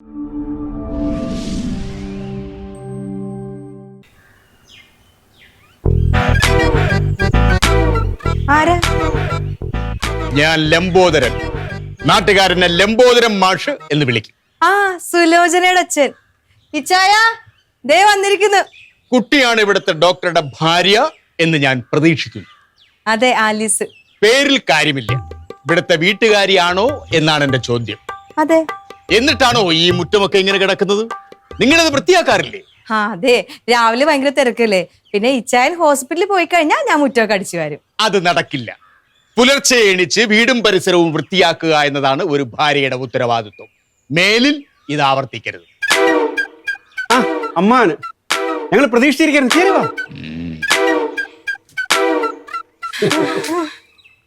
ഞാൻ ലംബോദരൻ, നാട്ടുകാരനെ ലംബോദരൻ മാഷ് എന്ന് വിളിക്കും. ആ, സുലോചനയുടെ അച്ഛൻ. ഇച്ചായ ദേ വന്നിരിക്കുന്നു. കുട്ടിയാണ് ഇവിടുത്തെ ഡോക്ടറുടെ ഭാര്യ എന്ന് ഞാൻ പ്രതീക്ഷിക്കുന്നു. അതെ, ആലീസ്. പേരിൽ കാര്യമില്ല, ഇവിടുത്തെ വീട്ടുകാരിയാണോ എന്നാണ് എന്റെ ചോദ്യം. അതെ. എന്നിട്ടാണോ ഈ മുറ്റമൊക്കെ ഇങ്ങനെ കിടക്കുന്നത്? നിങ്ങളത് വൃത്തിയാക്കാറില്ലേ? ആ, അതെ, രാവിലെ ഭയങ്കര തിരക്കല്ലേ. പിന്നെ ഇച്ചായൻ ഹോസ്പിറ്റലിൽ പോയി കഴിഞ്ഞാൽ ഞാൻ മുറ്റമൊക്കെ അടിച്ചു വരും. അത് നടക്കില്ല. പുലർച്ചെ എണിച്ച് വീടും പരിസരവും വൃത്തിയാക്കുക എന്നതാണ് ഒരു ഭാര്യയുടെ ഉത്തരവാദിത്വം. മേലിൽ ഇത് ആവർത്തിക്കരുത്. ആ, അമ്മാണ് ഞങ്ങൾ പ്രതീക്ഷിച്ചിരിക്കുന്നു. ശരി, വാ.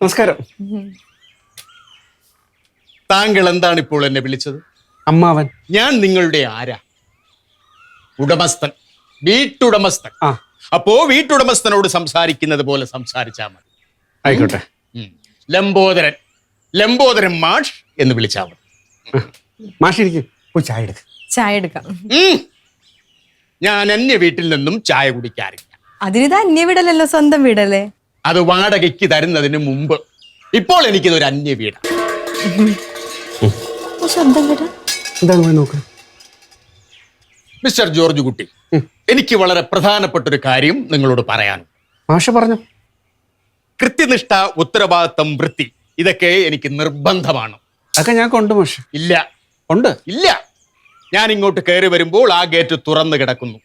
നമസ്കാരം. താങ്കൾ എന്താണ് ഇപ്പോൾ എന്നെ വിളിച്ചത്? അമ്മാവൻ. ഞാൻ നിങ്ങളുടെ ആരാ? ഉടമസ്ഥൻ, വീട്ടുടമസ്ഥൻ. ആ, അപ്പോ വീട്ടുടമസ്ഥനോട് സംസാരിക്കുന്നത് പോലെ സംസാരിച്ചാൽ മതി. ആയിക്കോട്ടെ. ലംബോദരൻ, ലംബോദരൻ മാഷ് എന്ന് വിളിച്ചാൽ മതി. മാഷിരിക്കും, പോയി ചായ എടുക്ക. ചായ എടുക്കാം. ഞാൻ അന്യ വീട്ടിൽ നിന്നും ചായ കുടിക്കാറില്ല. അതിനിത് അന്യ വീടല്ലല്ലോ, സ്വന്തം വീടല്ലേ. അത് വാടകയ്ക്ക് തരുന്നതിന് മുമ്പ്. ഇപ്പോൾ എനിക്കിതൊരു അന്യ വീടാണ്. ശബ്ദം കേട്ടോ. എന്താണ് പോയി നോക്ക്. മിസ്റ്റർ ജോർജ് കുട്ടി, എനിക്ക് വളരെ പ്രധാനപ്പെട്ട ഒരു കാര്യം നിങ്ങളോട് പറയാനുണ്ട്. മാഷ പറഞ്ഞു. കൃത്യനിഷ്ഠ, ഉത്തരവാദിത്തം, വൃത്തി, ഇതൊക്കെ എനിക്ക് നിർബന്ധമാണ്. അതൊക്കെ ഞാൻ കൊണ്ട് മാഷ. ഇല്ല. ഉണ്ട്? ഇല്ല. ഞാൻ ഇങ്ങോട്ട് കയറി വരുമ്പോൾ ആ ഗേറ്റ് തുറന്നു കിടക്കുന്നു.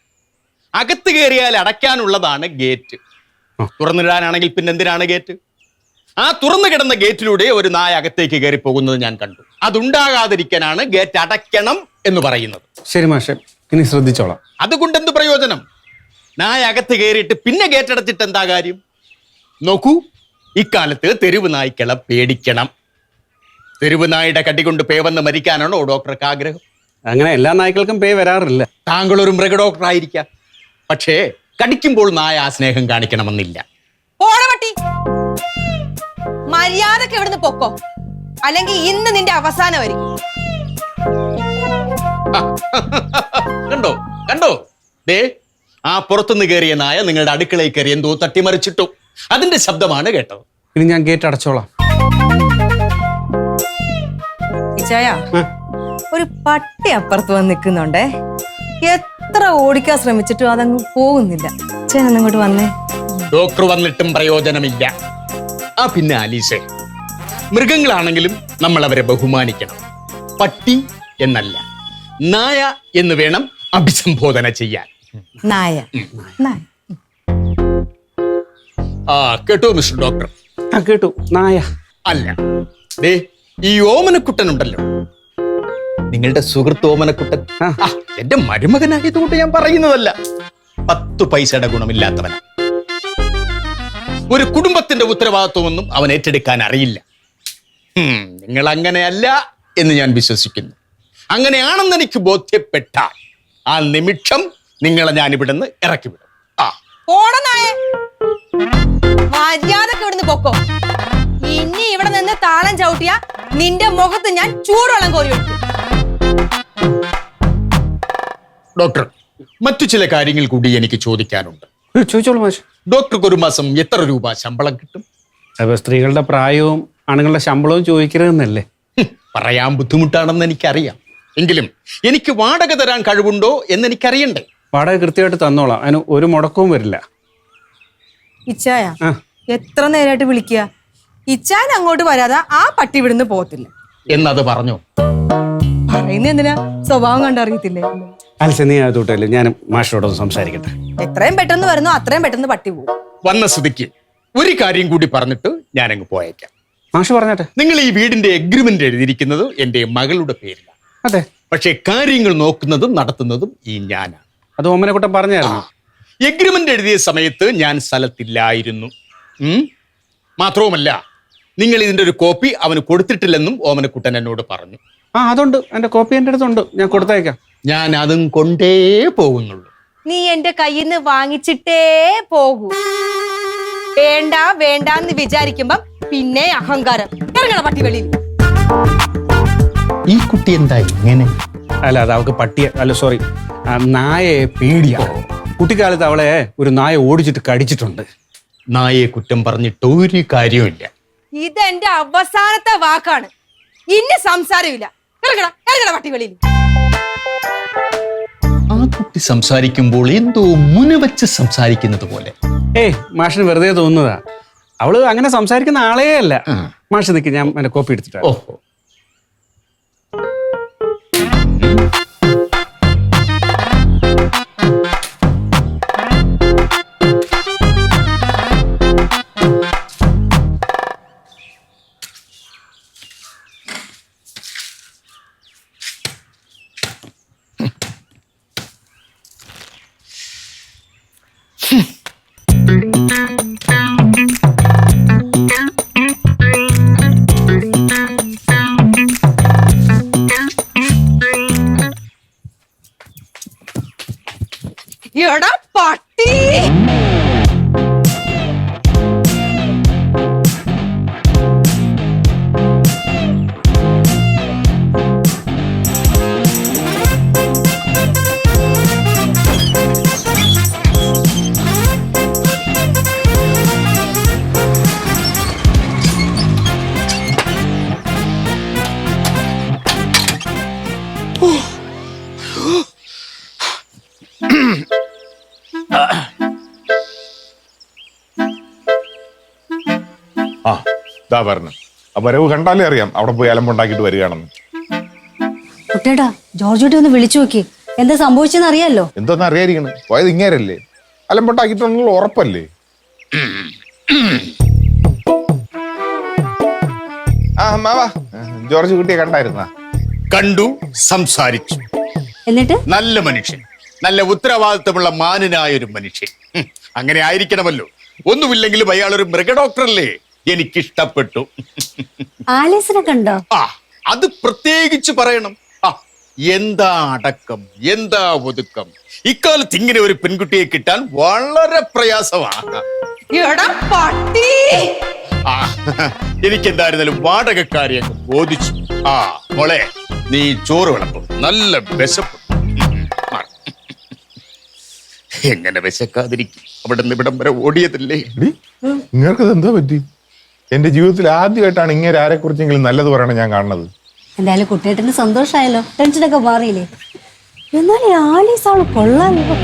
അകത്ത് കയറിയാൽ അടയ്ക്കാനുള്ളതാണ് ഗേറ്റ്. തുറന്നിടാനാണെങ്കിൽ പിന്നെ എന്തിനാണ് ഗേറ്റ്? ആ തുറന്നു കിടന്ന ഗേറ്റിലൂടെ ഒരു നായ അകത്തേക്ക് കയറി പോകുന്നത് ഞാൻ കണ്ടു. അതുണ്ടാകാതിരിക്കാനാണ് ഗേറ്റ് അടയ്ക്കണം എന്ന് പറയുന്നത്. ശരി മാഷെ, ഇനി ശ്രദ്ധിച്ചോളാം. അതുകൊണ്ട് എന്ത് പ്രയോജനം? നായ അകത്ത് കയറിയിട്ട് പിന്നെ ഗേറ്റ് അടച്ചിട്ട് എന്താ കാര്യം? നോക്കൂ, ഇക്കാലത്ത് തെരുവ് നായ്ക്കളെ പേടിക്കണം. തെരുവ് നായുടെ കടികൊണ്ട് പേ വന്ന് മരിക്കാനാണോ ഡോക്ടർക്ക് ആഗ്രഹം? അങ്ങനെ എല്ലാ നായ്ക്കൾക്കും പേ വരാറില്ല. താങ്കൾ ഒരു മൃഗ ഡോക്ടർ ആയിരിക്കാം, പക്ഷേ കടിക്കുമ്പോൾ നായ ആ സ്നേഹം കാണിക്കണമെന്നില്ല. ഓടവട്ടി, മര്യാദക്ക് ഇവിടുന്ന് പൊക്കോ, അല്ലെങ്കിൽ ഇന്ന് നിന്റെ അവസാനം ആയിരിക്കും. കണ്ടോ കണ്ടോ, ദേ ആ പുറത്തുനിന്ന് കയറിയ നായ നിങ്ങളുടെ അടുക്കളയിൽ കയറി എന്തോ തട്ടിമറിച്ചിട്ടു. അതിന്റെ ശബ്ദമാണ് കേട്ടത്. ഇനി ഞാൻ ഗേറ്റ് അടച്ചോളാം. ഇച്ചായ, ഒരു പട്ടി അപ്പുറത്ത് വന്ന് നിൽക്കുന്നുണ്ടേ. എത്ര ഓടിക്കാൻ ശ്രമിച്ചിട്ടും അതങ്ങ് പോകുന്നില്ല. ചേട്ടൻ ഇങ്ങോട്ട് വന്നേ. ഡോക്ടർ വന്നിട്ടും പ്രയോജനമില്ല. ആ പിന്നെ ആലീസേ, മൃഗങ്ങളാണെങ്കിലും നമ്മൾ അവരെ ബഹുമാനിക്കണം. പട്ടി എന്നല്ല, നായ എന്ന് വേണം അഭിസംബോധന ചെയ്യാൻ. നായ. നായ. ആ കേട്ടോ മിസ്റ്റർ ഡോക്ടർ? ആ കേട്ടു. നായ അല്ല, ദേ ഈ ഓമനക്കുട്ടൻ ഉണ്ടല്ലോ, നിങ്ങളുടെ സുഹൃത്ത് ഓമനക്കുട്ടൻ. എന്റെ മരുമകനായതുകൊണ്ട് ഞാൻ പറയുന്നതല്ല. 10 പൈസയുടെ ഗുണമില്ലാത്തവന. ഒരു കുടുംബത്തിന്റെ ഉത്തരവാദിത്വമൊന്നും അവൻ ഏറ്റെടുക്കാൻ അറിയില്ല. നിങ്ങൾ അങ്ങനെയല്ല എന്ന് ഞാൻ വിശ്വസിക്കുന്നു. അങ്ങനെയാണെന്ന് എനിക്ക് ബോധ്യപ്പെട്ടാൽ ആ നിമിഷം നിങ്ങളെ ഞാൻ ഇവിടുന്ന് ഇറക്കി വിടും. മര്യാദക്ക് ഇവിടുന്ന് പൊക്കോ. ഇനി ഇവിടെ നിന്ന് താളം ചവിട്ടിയ നിന്റെ മുഖത്ത് ഞാൻ ചൂടുവെള്ളം കോരി വെക്കും. ഡോക്ടർ, മറ്റു ചില കാര്യങ്ങൾ കൂടി എനിക്ക് ചോദിക്കാനുണ്ട്. ചോദിച്ചോളൂ മാഷ്. ഡോക്ടർക്ക് ഒരു മാസം എത്ര രൂപ ശമ്പളം കിട്ടും? അപ്പൊ സ്ത്രീകളുടെ പ്രായവും ആണുങ്ങളുടെ ശമ്പളവും ചോദിക്കരുതെന്നല്ലേ? പറയാൻ ബുദ്ധിമുട്ടാണെന്ന് എനിക്കറിയാം. എങ്കിലും എനിക്ക് വാടക തരാൻ കഴിവുണ്ടോ എന്ന് എനിക്കറിയണ്ടേ? വാടക കൃത്യമായിട്ട് തന്നോളാം, അതിന് ഒരു മുടക്കവും വരില്ല. ഇച്ചായ, എത്ര നേരമായിട്ട് വിളിക്കുക? ഇച്ചാൻ അങ്ങോട്ട് വരാതെ ആ പട്ടി ഇവിടുന്ന് പോകത്തില്ല എന്നത് പറഞ്ഞോ? പറയുന്ന എന്തിനാ? സ്വഭാവം കണ്ടറിയത്തില്ലേ? അൽസ, നീ അതോട്ടല്ലേ, ഞാൻ മാഷിനോടൊന്ന് സംസാരിക്കട്ടെ. എത്രയും പെട്ടെന്ന് വരുന്നു അത്രയും പെട്ടെന്ന് പട്ടി പോകും. വന്ന സ്ഥിതിക്ക് ഒരു കാര്യം കൂടി പറഞ്ഞിട്ട് ഞാനങ്ങ് പോയേക്കാം. മാഷ് പറഞ്ഞട്ടെ. നിങ്ങൾ ഈ വീടിന്റെ എഗ്രിമെന്റ് എഴുതിയിരിക്കുന്നത് എന്റെ മകളുടെ പേരിലാണ്. അതെ, പക്ഷെ കാര്യങ്ങൾ നോക്കുന്നതും നടത്തുന്നതും ഈ ഞാനാണ്. അത് ഓമനക്കുട്ടൻ പറഞ്ഞായിരുന്നു. എഗ്രിമെന്റ് എഴുതിയ സമയത്ത് ഞാൻ സ്ഥലത്തില്ലായിരുന്നു. മാത്രവുമല്ല, നിങ്ങൾ ഇതിന്റെ ഒരു കോപ്പി അവന് കൊടുത്തിട്ടില്ലെന്നും ഓമനക്കുട്ടൻ എന്നോട് പറഞ്ഞു. അതുണ്ട്, എന്റെ കോപ്പി എന്റെ അടുത്തുണ്ട്, ഞാൻ കൊടുത്തേക്കാം. ഞാൻ അതും കൊണ്ടേ പോകുന്നുള്ളൂ. നീ എന്റെ കയ്യിൽ നിന്ന് വാങ്ങിച്ചിട്ടേ പോകൂ. വേണ്ട വേണ്ടെന്ന് വിചാരിക്കുമ്പം പിന്നെ അഹങ്കാരം. ഇറങ്ങണ പട്ടി വെളിയിൽ. ഈ കുട്ടി എന്താ ഇങ്ങനെ? അല്ല അത് അവൾക്ക് പട്ടിയെ അല്ല സോറി നായയെ പേടിയാണ്. കുട്ടിക്കാലത്ത് അവളെ ഒരു നായ ഓടിച്ചിട്ട് കടിച്ചിട്ടുണ്ട്. നായയെ കുറ്റം പറഞ്ഞിട്ട് ഒരു കാര്യമില്ല. ഇതെന്റെ അവസാനത്തെ വാക്കാണ്. ഇനി സംസാരമില്ല. ഇറങ്ങടാ ഇറങ്ങടാ പട്ടികളിൽ. ആ കുട്ടി സംസാരിക്കുമ്പോൾ എന്തോ മുനവച്ച് സംസാരിക്കുന്നത് പോലെ. ഏയ് മാഷിന് വെറുതെ തോന്നുന്നതാ. അവള് അങ്ങനെ സംസാരിക്കുന്ന ആളേ അല്ല. മാഷ് നിൽക്ക്, ഞാൻ എന്റെ കോപ്പി എടുത്തിട്ടാ. ഓഹോ, എടാ പട്ടി. ആ ഇതാ പറഞ്ഞു. ആ വരവ് കണ്ടാലേ അറിയാം അവിടെ പോയി അലമ്പുണ്ടാക്കിയിട്ട് വരികയാണെന്ന്. കുട്ടേട്ടാ ജോർജ് കുട്ടി ഒന്ന് വിളിച്ചു നോക്കി, എന്താ സംഭവിച്ചെന്ന് അറിയാലോ. എന്തോന്ന് അറിയാതിരിക്കണം, പോയത് ഇങ്ങേരല്ലേ, അലമ്പുണ്ടാക്കിയിട്ടുള്ള ഉറപ്പല്ലേ. ആ അമ്മാവാ, ജോർജ് കുട്ടിയെ കണ്ടായിരുന്ന? കണ്ടു, സംസാരിച്ചു. എന്നിട്ട് നല്ല മനുഷ്യൻ, നല്ല ഉത്തരവാദിത്തമുള്ള മാന്യനായൊരു മനുഷ്യൻ. അങ്ങനെ ആയിരിക്കണമല്ലോ. ഒന്നുമില്ലെങ്കിലും അയാൾ ഒരു മൃഗഡോക്ടറല്ലേ. എനിക്കിഷ്ടപ്പെട്ടു. ആലീസിനെ കണ്ടോ? ആ, അത് പ്രത്യേകിച്ച് പറയണം. ആ, എന്താ അടക്കം, എന്താ ഒതുക്കം. ഇക്കാലത്ത് ഇങ്ങനെ ഒരു പെൺകുട്ടിയെ കിട്ടാൻ വളരെ പ്രയാസമാണ്. എടാ പട്ടി. ആ, എനിക്കെന്തായിരുന്നാലും വാടകക്കാരി അങ്ങ് ബോധിച്ചു. ആ മോളെ, നീ ചോറ് വിളമ്പും, നല്ല വിശപ്പ്. എങ്ങനെ വിശക്കാതിരിക്കും? അവിടെ നിന്ന് ഇവിടം വരെ ഓടിയതല്ലേ. നിങ്ങൾക്ക് എന്താ പറ്റി? എന്റെ ജീവിതത്തിൽ ആദ്യമായിട്ടാണ് ഇങ്ങനെ ആരെ കുറിച്ചെങ്കിലും നല്ലത് പറയണം ഞാൻ കാണുന്നത്. എന്തായാലും കുട്ടേട്ടന് സന്തോഷമായല്ലോ, ടെൻഷനൊക്കെ മാറിയില്ലേ. എന്നാലും ആലീസ് ആള് കൊള്ളാമല്ലോ.